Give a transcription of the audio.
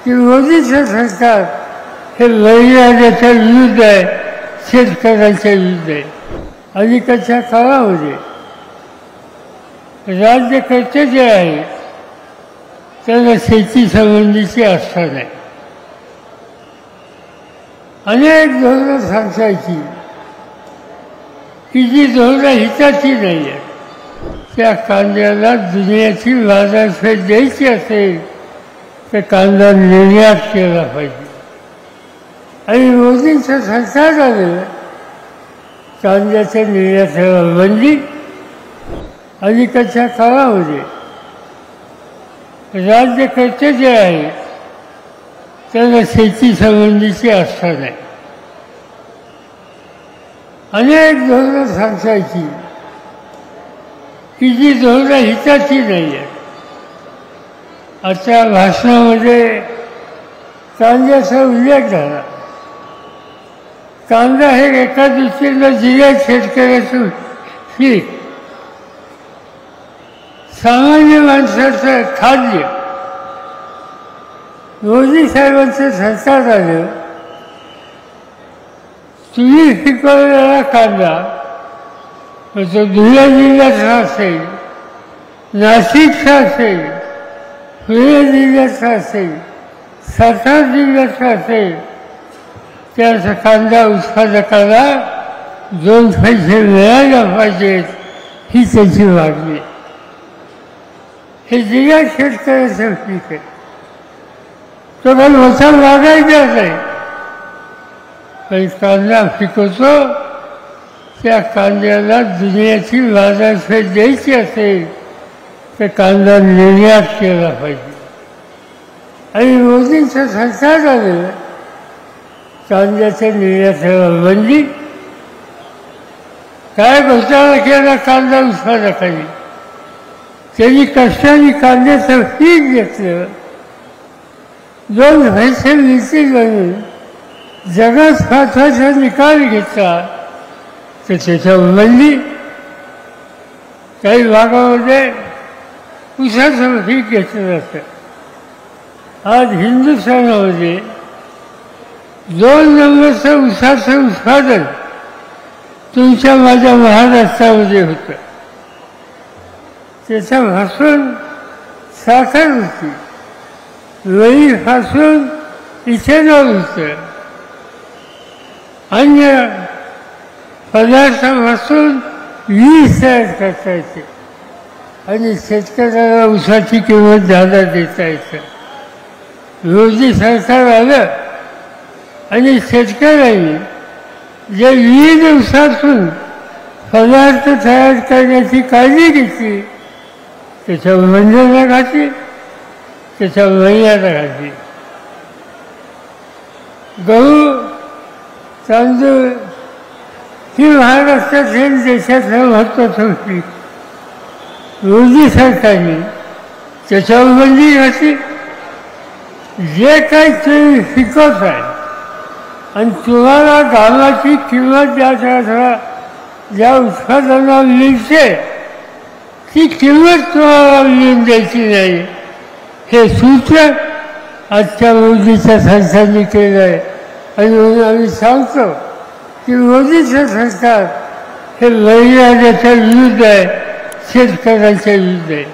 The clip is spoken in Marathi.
की मोदीचं सरकार हे बळीराजाच्या विरुद्ध आहे, शेतकऱ्यांच्या विरुद्ध आहे. अलीकडच्या काळामध्ये राज्यकर्ते जे आहेत त्यांना शेती संबंधीची आस्था नाही. अनेक धोरणं सांगायची की जी धोरणं हिताची नाही आहेत. त्या कांद्याला दुनियाची बाजारपेठ द्यायची असेल तर कांदा निर्यात केला पाहिजे. आणि मोदींचं सरकार आलं, कांद्याच्या निर्यातीला बंदी. अलीकडच्या काळामध्ये राज्यकर्ते जे आहेत त्यांना शेती संबंधीची आस्था नाही. अनेक धोरणं सांगायची की जी धोरणं हिताची नाही आहेत. आजच्या भाषणामध्ये कांद्याचा उल्लेख झाला. कांदा हे एका दृष्टीनं जिल्ह्यात शेतकऱ्याचं पीक, सामान्य माणसाचं खाद्य. मोदी साहेबांचं सरकार आलं, तुम्ही पिकवलेला कांदा तो धुळे जिल्ह्याचा असेल, नाशिकचा असेल, पुणे जिल्ह्याचा असेल, सातारा जिल्ह्याचा असेल, त्याचा कांदा उत्पादकाला 2 पैसे मिळायला पाहिजेत ही त्याची मागणी. हे जिल्ह्यात शेतकऱ्याचं पीक आहे, तो काही मोठा मागायचा नाही. पण कांदा पिकवतो, त्या कांद्याला दुनियाची बाजारपेठ द्यायची असेल तर कांदा निर्यात केला पाहिजे. आणि मोदींचं सरकार आलं, कांद्याच्या निर्यातीला बंदी. काय घोटाळा केला कांदा उत्पादकांनी. त्यांनी कष्टाने कांद्याचं पीक घेतलं, 2 पैसे मिळतील म्हणून जगात महत्त्वाचा निकाल घेतला तर त्याच्यावर बंदी. काही भागामध्ये ऊसाचं पीक घेतलं जातं. आज हिंदुस्थानामध्ये 2 नंबरचं ऊसाचं उत्पादन तुमच्या माझ्या महाराष्ट्रामध्ये होतं. त्याच्यापासून साखर होती, वळीपासून इथेनॉल होतं, अन्य पदार्थापासून वीज तयार करता येते. आणि शेतकऱ्याला ऊसाची किंमत जादा देता येतं. मोदी सरकार आलं आणि शेतकऱ्यांनी जे विविध ऊसातून पदार्थ तयार करण्याची काळजी घेतली त्याच्यावर बंधनं घातली, त्याच्यावर मर्यादा घातली. गहू, तांदूळ ही महाराष्ट्रात हे देशातलं महत्त्वाचं पीक. मोदी सरकारने त्याच्यावर बंदी घातली. जे काही तुम्ही पिकवत आहे आणि तुम्हाला घामाची किंमत ज्या उत्पादनाला मिळते ती किंमत तुम्हाला मिळून द्यायची नाही, हे सूत्र आजच्या मोदीच्या सरकारने केलं आहे. आणि म्हणून आम्ही सांगतो की मोदीचं सरकार हे बळीराजाच्या विरुद्ध आहे, शेतकऱ्यांच्या विरुद्ध आहे.